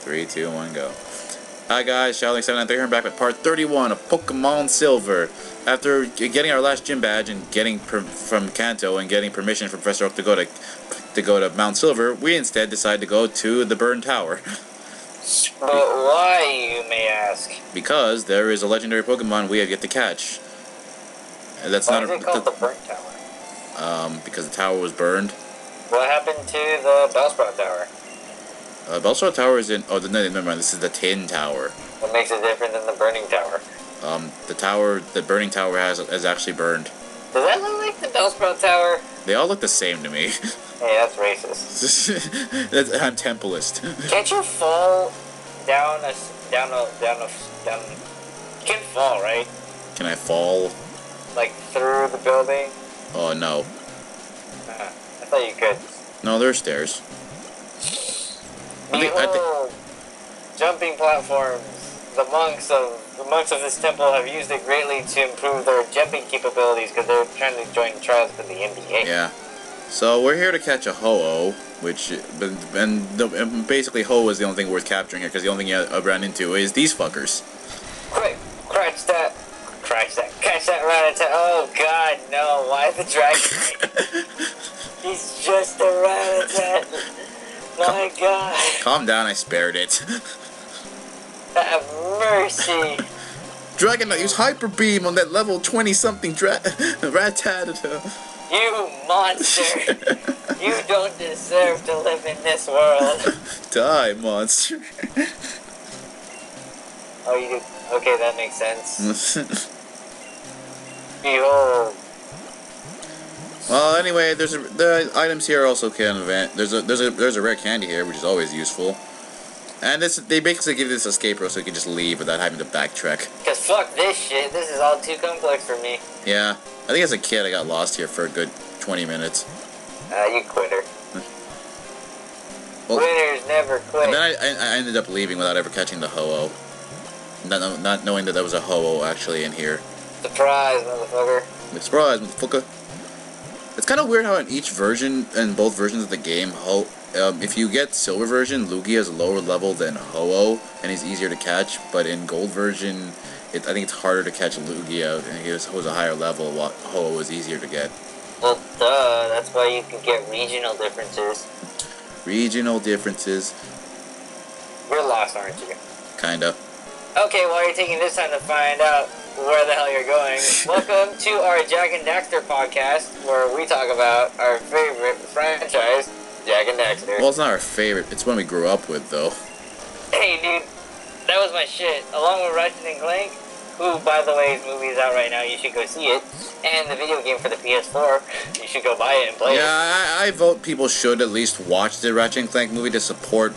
3, 2, 1, go. Hi guys, Shaolin793 here. I'm back with part 31 of Pokemon Silver. After getting our last gym badge and getting from Kanto and getting permission from Professor Oak to go to Mount Silver, we instead decided to go to the Burned Tower. But why, you may ask? Because there is a legendary Pokemon we have yet to catch. And that's why not is it called the Burnt Tower? Because the tower was burned. What happened to the Bellsprout Tower? Bellsprout Tower is in... Oh, no, never mind. This is the Tin Tower. What makes it different than the Burning Tower? The Burning Tower is actually burned. Does that look like the Bellsprout Tower? They all look the same to me. Hey, that's racist. I'm Templeist. Can't you fall down? You can fall, right? Can I fall? Like through the building? Oh, no. I thought you could. No, there's stairs. Behold, jumping platforms. The monks of this temple have used it greatly to improve their jumping capabilities because they're trying to join trials for the NBA. Yeah. So we're here to catch a Ho-Oh, and basically Ho is the only thing worth capturing here because the only thing I ran into is these fuckers. Quick, catch that Rattata. Oh God, no! Why the dragon? He's just a Rattata. My God. Calm down, I spared it. Have mercy. Dragonite, use Hyper Beam on that level 20-something Rattata. You monster! You don't deserve to live in this world. Die, monster. Oh, you do? Okay, that makes sense. Behold. Well, anyway, the items here are also kind of there's a rare candy here, which is always useful. And they basically give you this escape route so you can just leave without having to backtrack. Cause fuck this shit, this is all too complex for me. Yeah, I think as a kid I got lost here for a good 20 minutes. You quitter. Well, Quitters never quit. And then I ended up leaving without ever catching the Ho-Oh. Not knowing that there was a Ho-Oh actually in here. Surprise, motherfucker. Surprise, motherfucker. It's kind of weird how in both versions of the game, if you get Silver version, Lugia is a lower level than Ho-Oh, and he's easier to catch, but in Gold version, I think it's harder to catch Lugia, and he was a higher level, while Ho-Oh was easier to get. Well, duh, that's why you can get regional differences. Regional differences. You're lost, aren't you? Kinda. Okay, well, you're taking this time to find out where the hell you're going. Welcome to our Jak and Daxter podcast, where we talk about our favorite franchise, Jak and Daxter. Well, it's not our favorite. It's one we grew up with, though. Hey, dude, that was my shit. Along with Ratchet and Clank, who, by the way, his movie is out right now. You should go see it. And the video game for the PS4, you should go buy it and play it. Yeah, I vote people should at least watch the Ratchet and Clank movie to support,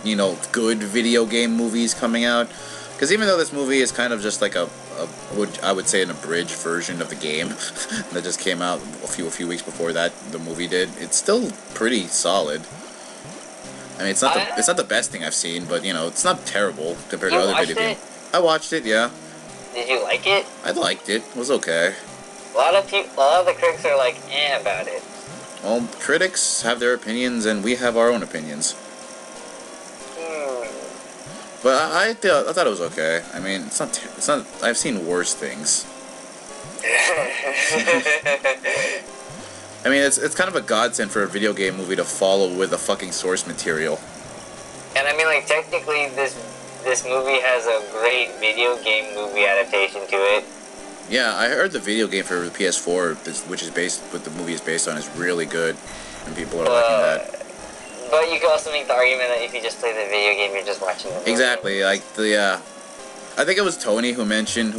good video game movies coming out. Because even though this movie is kind of just like I would say an abridged version of the game that just came out a few weeks before that the movie did, it's still pretty solid. I mean, it's not the best thing I've seen, but it's not terrible compared to other video games. I watched it, yeah. Did you like it? I liked it. It was okay. A lot of the critics are like, about it. Well, critics have their opinions, and we have our own opinions. But I thought it was okay. I mean, it's not. I've seen worse things. I mean, it's kind of a godsend for a video game movie to follow with the fucking source material. And I mean, like, technically, this movie has a great video game movie adaptation to it. Yeah, I heard the video game for the PS4, which is what the movie is based on, is really good, and people are liking that. But you can also make the argument that if you just play the video game, you're just watching the movie. Exactly, like I think it was Tony who mentioned,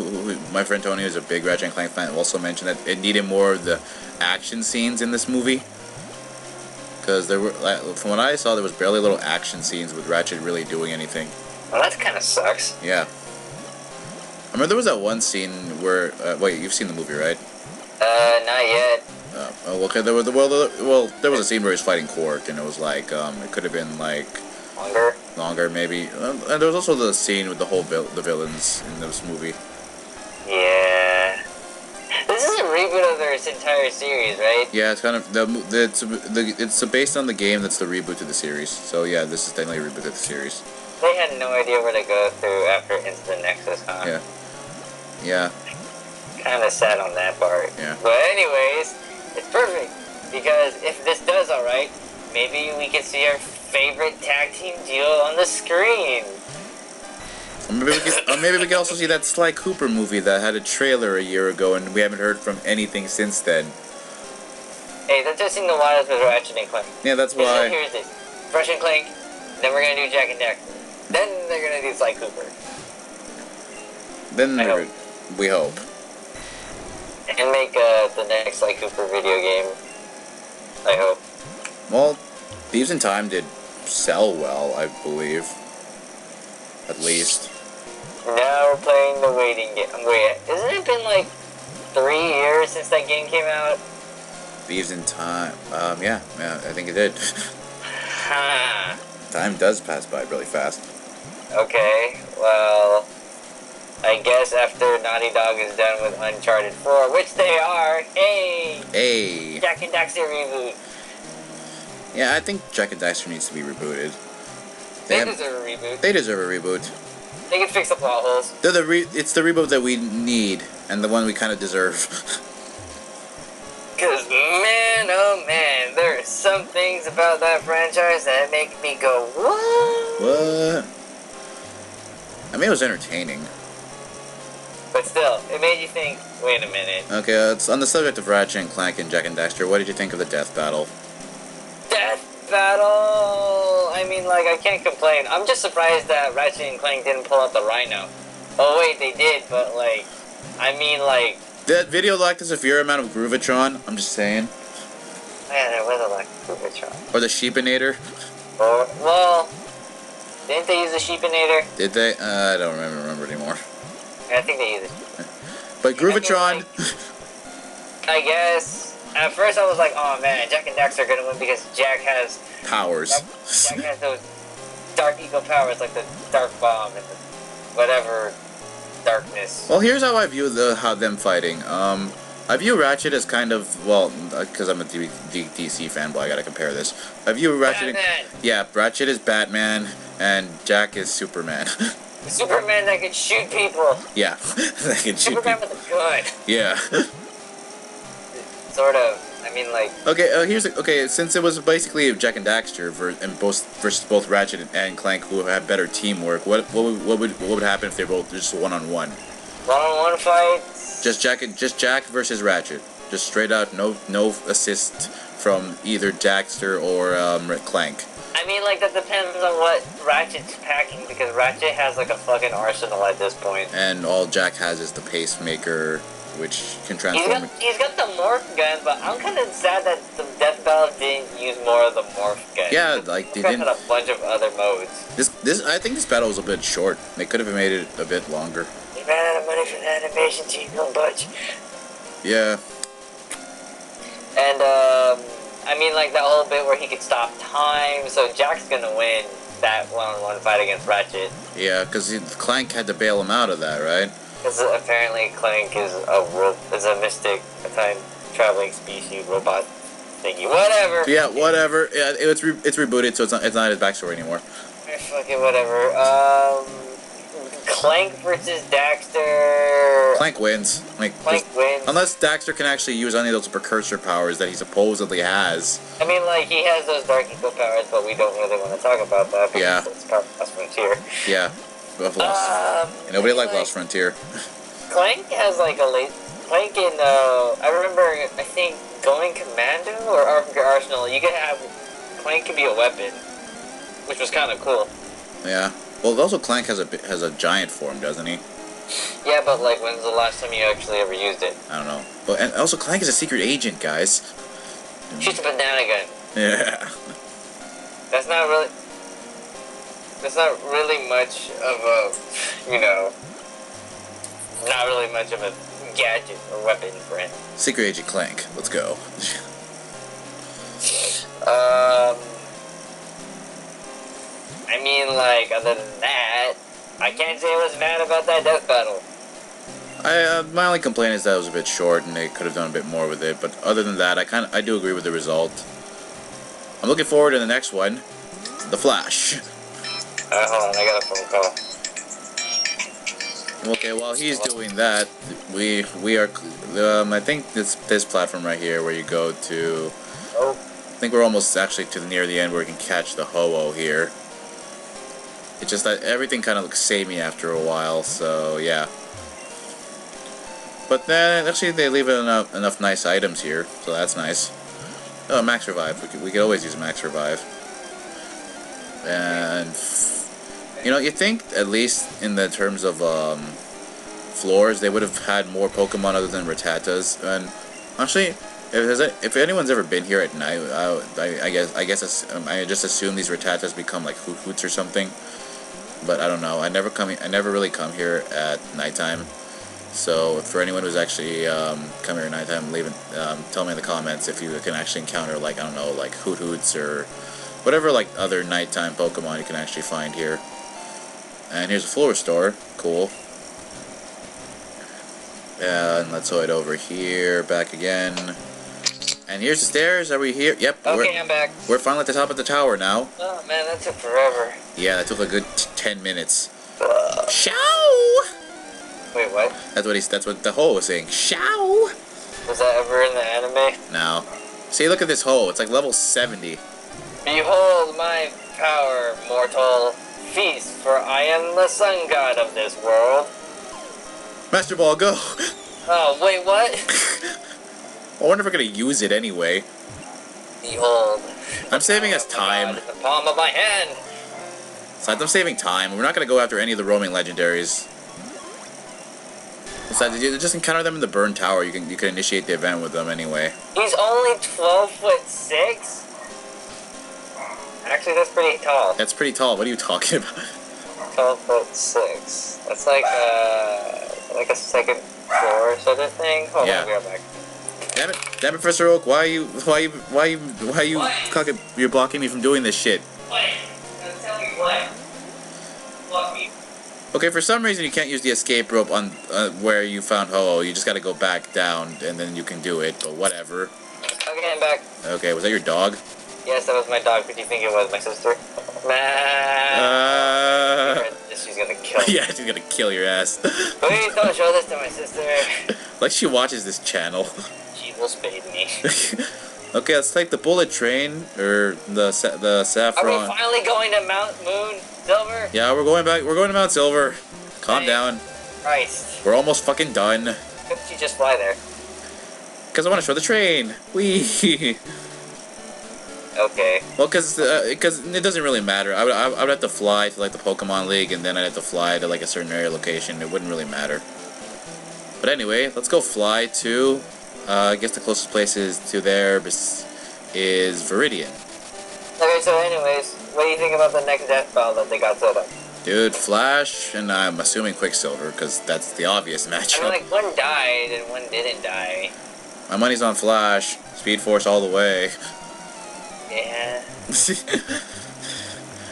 my friend Tony, who's a big Ratchet and Clank fan, also mentioned that it needed more of the action scenes in this movie. Because there were, from what I saw, there was barely little action scenes with Ratchet really doing anything. Well, that kind of sucks. Yeah. I remember there was that one scene where, wait, you've seen the movie, right? Not yet. Okay, there was a scene where he was fighting Quark, and it was like, it could have been like... Longer, maybe. And there was also the scene with the villains in this movie. Yeah. This is a reboot of their this entire series, right? Yeah, it's kind of it's based on the game that's the reboot to the series. So yeah, this is technically a reboot to the series. They had no idea where to go through after Into the Nexus, huh? Yeah. Yeah. Kind of sad on that part. Yeah. But anyways, it's perfect because if this does all right, maybe we can see our favorite tag team duo on the screen. Or maybe we can also see that Sly Cooper movie that had a trailer a year ago, and we haven't heard from anything since then. Hey, that's just in the wires with Ratchet and Clank. Yeah, that's why. Here's this: Ratchet and Clank. Then we're gonna do Jack and Daxter. Then they're gonna do Sly Cooper. Then we hope. And make the next Sly Cooper video game. I hope. Well, Thieves in Time did sell well, I believe. At least. Now we're playing the waiting game. Wait, hasn't it been like 3 years since that game came out? Thieves in Time. Yeah, I think it did. Huh. Time does pass by really fast. Okay, well, I guess after Naughty Dog is done with Uncharted 4, which they are, Hey! Jack and Daxter reboot. Yeah, I think Jack and Daxter needs to be rebooted. They deserve a reboot. They deserve a reboot. They can fix the plot holes. It's the reboot that we need, and the one we kind of deserve. Because, man, oh man, there are some things about that franchise that make me go, what? What? I mean, it was entertaining. But still, it made you think, wait a minute. Okay, it's on the subject of Ratchet and Clank and Jack and Daxter. What did you think of the death battle? Death battle! I mean, like, I can't complain. I'm just surprised that Ratchet and Clank didn't pull out the Rhino. Oh, wait, they did, but, like, I mean, like... That video lacked a severe amount of Groovatron, I'm just saying. Man, there was a lack of Groovatron. Or the Sheepinator. Or, well, didn't they use the Sheepinator? Did they? I don't remember anymore. I think they used it. But Groovatron... I mean, like, I guess... At first I was like, oh man, Jack and Daxter are gonna win because Jack has... powers. Jack has those dark eco powers, like the dark bomb and the whatever darkness. Well, here's how I view how them fighting. I view Ratchet as kind of, well, because I'm a DC fanboy, I gotta compare this. I view Ratchet... Yeah, Ratchet is Batman, and Jack is Superman. Superman that can shoot people. Yeah, that can shoot Superman people. with a gun. Yeah. Sort of. I mean, like... Okay, since it was basically Jack and Daxter versus both Ratchet and Clank, who had better teamwork, what would happen if they were both just one-on-one? One-on-one fights? Just Jack versus Ratchet. Just straight out, no assist from either Daxter or Clank. I mean, like, that depends on what Ratchet's packing, because Ratchet has, like, a fucking arsenal at this point. And all Jack has is the pacemaker, which can transform... He's got the morph gun, but I'm kind of sad that the Death Battle didn't use more of the morph gun. Yeah, like, they didn't... had a bunch of other modes. I think this battle was a bit short. They could have made it a bit longer. You ran out of money for the animation team, don't budge. Yeah. And, I mean, like, that whole bit where he could stop time, so Jack's gonna win that one-on-one fight against Ratchet. Yeah, because Clank had to bail him out of that, right? Because apparently Clank is a mystic, a time-traveling species robot thingy. Whatever! Yeah, whatever. Yeah, it's rebooted, so it's not his backstory anymore. Fucking whatever. Clank versus Daxter. Clank wins. Clank wins. Unless Daxter can actually use any of those precursor powers that he supposedly has. I mean, like, he has those dark eco powers, but we don't really want to talk about that. Yeah. It's part of Lost Frontier. Yeah. Nobody liked Lost Frontier. Clank has, like, Clank in, I remember, I think, Going Commando or Arsenal, you could have... Clank could be a weapon, which was kind of cool. Yeah. Well, also Clank has a giant form, doesn't he? Yeah, but, like, when's the last time you actually ever used it? I don't know. But and also Clank is a secret agent, guys. Shoots a banana gun. Yeah. That's not really much of a, you know, not really much of a gadget or weapon for him. Secret Agent Clank. Let's go. I mean, like, other than that, I can't say I was mad about that death battle. My only complaint is that it was a bit short, and they could have done a bit more with it. But other than that, I do agree with the result. I'm looking forward to the next one, The Flash. Hold on, I got a phone call. Okay, while he's doing that, we are. I think this platform right here, where you go to. Oh. I think we're almost actually to near the end where we can catch the Ho-Oh here. It's just that everything kind of looks samey after a while, so yeah. But then actually they leave enough nice items here, so that's nice. Oh, Max Revive. We could always use Max Revive. And you know, you think at least in the terms of floors, they would have had more Pokemon other than Rattatas. And actually, if anyone's ever been here at night, I just assume these Rattatas become like Hoots or something. But I don't know. I never really come here at nighttime. So for anyone who's actually come here at nighttime, tell me in the comments if you can actually encounter like, I don't know, like Hoots or whatever like other nighttime Pokemon you can actually find here. And here's a floor store. Cool. And let's head over here, back again. And here's the stairs. Are we here? Yep. Okay, I'm back. We're finally at the top of the tower now. Oh man, that took forever. Yeah, that took a good 10 minutes. Show! Wait, what? That's what the Ho was saying. Show! Was that ever in the anime? No. See, look at this Ho. It's like level 70. Behold my power, mortal. Feast, for I am the sun god of this world. Master Ball, go! Oh, wait, what? I wonder if we're gonna use it anyway. Behold. I'm saving us time. In the palm of my hand. Besides, I'm saving time. We're not gonna go after any of the roaming legendaries. Besides, you just encounter them in the Burn Tower. You can initiate the event with them anyway. He's only 12'6". Actually, that's pretty tall. That's pretty tall. What are you talking about? 12'6". That's like a second floor sort of thing. Hold on, we'll be right back. Damn it, Professor Oak! Why are you you're blocking me from doing this shit? What? Tell me what? Block me. Okay, for some reason you can't use the escape rope on where you found Ho-Oh. You just gotta go back down and then you can do it. But whatever. Okay, I'm back. Okay, was that your dog? Yes, that was my dog. What do you think it was? My sister? She's gonna kill me. Yeah, she's gonna kill your ass. Please don't show this to my sister. Like she watches this channel. She will spade me. Okay, let's take the bullet train, or the saffron. Are we finally going to Mount Silver? Yeah, we're going back. We're going to Mount Silver. Calm down. Christ. We're almost fucking done. Couldn't you just fly there? Because I want to show the train. Whee! Okay. Well, because it doesn't really matter. I would have to fly to like the Pokemon League, and then I'd have to fly to like a certain area location. It wouldn't really matter. But anyway, let's go fly to. I guess the closest place to there is Viridian. Okay, so anyways, what do you think about the next death battle that they got set up? Dude, Flash, and I'm assuming Quicksilver, because that's the obvious matchup. I mean, like, one died and one didn't die. My money's on Flash. Speed Force all the way. Yeah.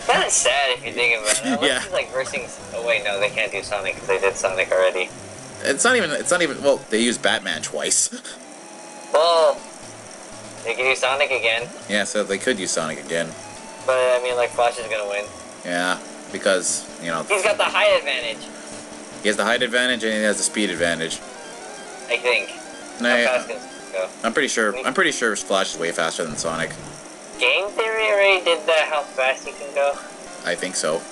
Kind of sad if you think about it. Unless Yeah. it's like versing. Oh wait, no, they can't do Sonic because they did Sonic already. It's not even. Well, they used Batman twice. Well, they can use Sonic again. Yeah, so they could use Sonic again. But I mean, like, Flash is gonna win. Yeah, because you know He's got the height advantage. he has the height advantage and he has the speed advantage. I think. No, How fast can go? I'm pretty sure Flash is way faster than Sonic. Game Theory already did that. How fast he can go? I think so.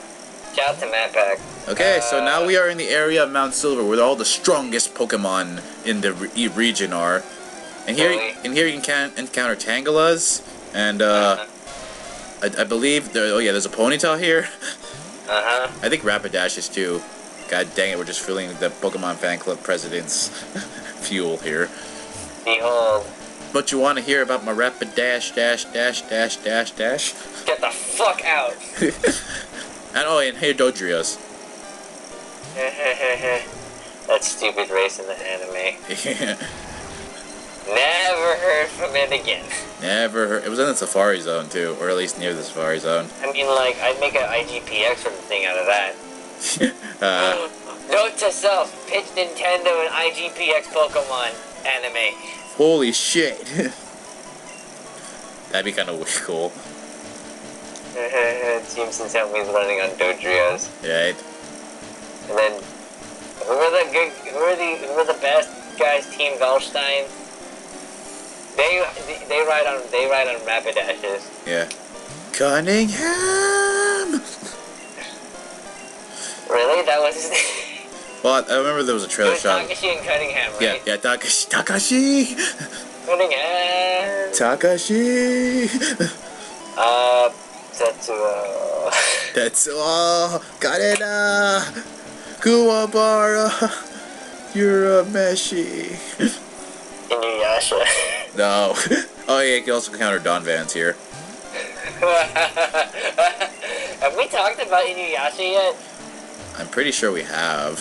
Shout out to Matt Pack. Okay, so now we are in the area of Mount Silver where all the strongest Pokemon in the region are. And here, you can encounter Tangalas, and I believe there's a Ponyta here. I think Rapidash is too. God dang it, we're just filling the Pokemon Fan Club president's fuel here. Behold. But you want to hear about my Rapidash dash? Get the fuck out. and hey, Dodrios. That stupid race in the anime. Yeah. Never heard from it again. Never heard. It was in the Safari Zone too, or at least near the Safari Zone. I mean, like, I'd make an IGPX sort of thing out of that. Note to self, pitch Nintendo and IGPX Pokemon anime. Holy shit. That'd be kind of cool. Team Sinsemu's running on Dodrios. Right. And then, who are the best guys? Team Goldstein. They ride on Rapidashes. Yeah. Cunningham. Really? That was his name? Well, I remember there was a trailer shot. Takashi and Cunningham, right? Yeah, Takashi. Cunningham. Takashi. Tetsuo. Tetsuo. Karena. Kuwabara. You're a Meshi. Inuyasha. No. Oh yeah, you can also counter Don Van's here. Have we talked about Inuyasha yet? I'm pretty sure we have.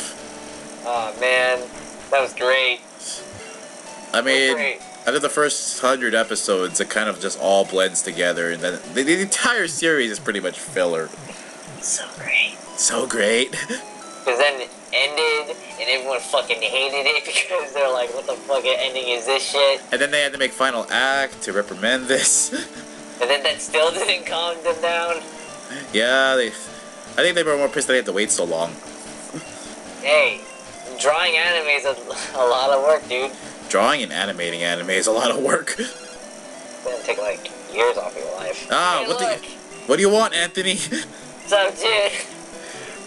Oh man, that was great. I mean, after the first 100 episodes, it kind of just all blends together, and then the entire series is pretty much filler. So great. So great. Because then it ended, and everyone fucking hated it because they're like, what the fucking ending is this shit? And then they had to make final act to reprimand this. And then that still didn't calm them down. Yeah, I think they were more pissed that they had to wait so long. Hey, drawing anime is a lot of work, dude. Drawing and animating anime is a lot of work. It's gonna take like years off your life. Ah, hey, what do you want, Anthony? What's up, dude?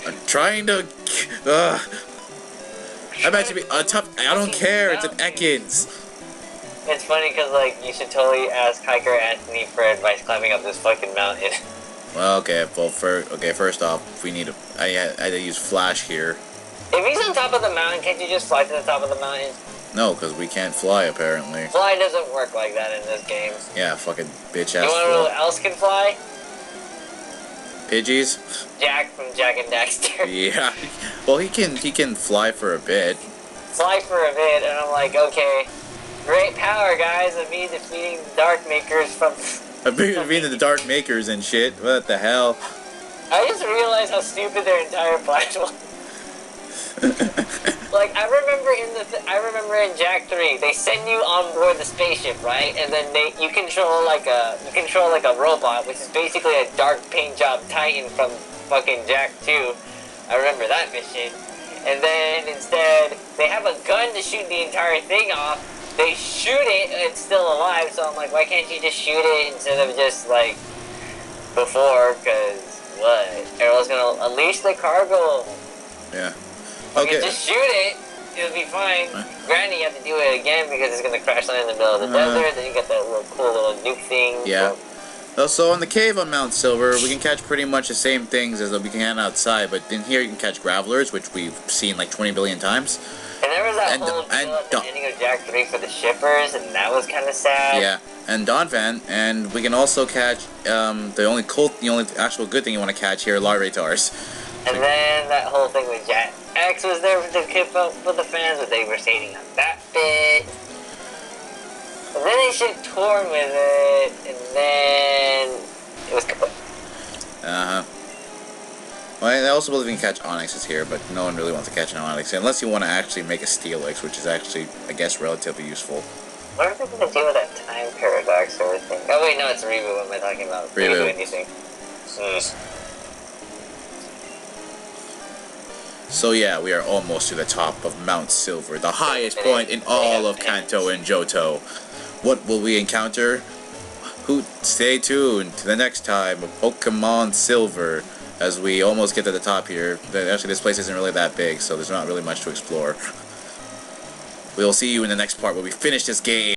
I'm trying to. I bet you be tough. I don't care. It's an Ekans. It's funny because like you should totally ask Hiker Anthony for advice climbing up this fucking mountain. Well, okay. Well, first off, we need I had to use Flash here. If he's on top of the mountain, can't you just fly to the top of the mountain? No, because we can't fly apparently. Fly doesn't work like that in this game. Yeah, fucking bitch You ass. wanna know who else can fly? Pidgeys? Jack from Jack and Daxter. Yeah. Well, he can fly for a bit. Fly for a bit, and I'm like, okay, great power, guys, of me defeating the Dark Makers from... I've been reading the Dark Makers and shit. What the hell? I just realized how stupid their entire plan was. Like, I remember in Jack 3, they send you on board the spaceship, right? And then you control like a robot, which is basically a dark paint job Titan from fucking Jack 2. I remember that mission. And then instead, they have a gun to shoot the entire thing off. They shoot it and it's still alive, so I'm like, why can't you just shoot it instead of just like before? Cause what? Everyone's gonna unleash the cargo. Yeah. Okay. Okay. Just shoot it. It'll be fine. Granted, you have to do it again because it's gonna crash land in the middle of the desert. Then you got that little cool little nuke thing. Yeah. So in the cave on Mount Silver, we can catch pretty much the same things as we can outside, but in here you can catch Gravelers, which we've seen like 20 billion times. And there was that whole deal at the ending of Jack 3 for the shippers, and that was kind of sad. Yeah, and Donphan, and we can also catch the only actual good thing you want to catch here, Larvatars. And then that whole thing with Jack X was there to keep up with the fans, but they were hating on that bit. And then they should torn with it, and then it was kaput. Uh-huh. Well, I also believe you can catch Onyxes here, but no one really wants to catch an Onyx, unless you want to actually make a Steelix, which is actually, I guess, relatively useful. What are they going to do with that time paradox or thing? Oh wait, no, it's a reboot. What am I talking about? Reboot. Anything. So yeah, we are almost to the top of Mount Silver, the highest point in all of Kanto and Johto. What will we encounter? Stay tuned to the next time of Pokemon Silver, as we almost get to the top here. Actually, this place isn't really that big, so there's not really much to explore. We'll see you in the next part where we finish this game.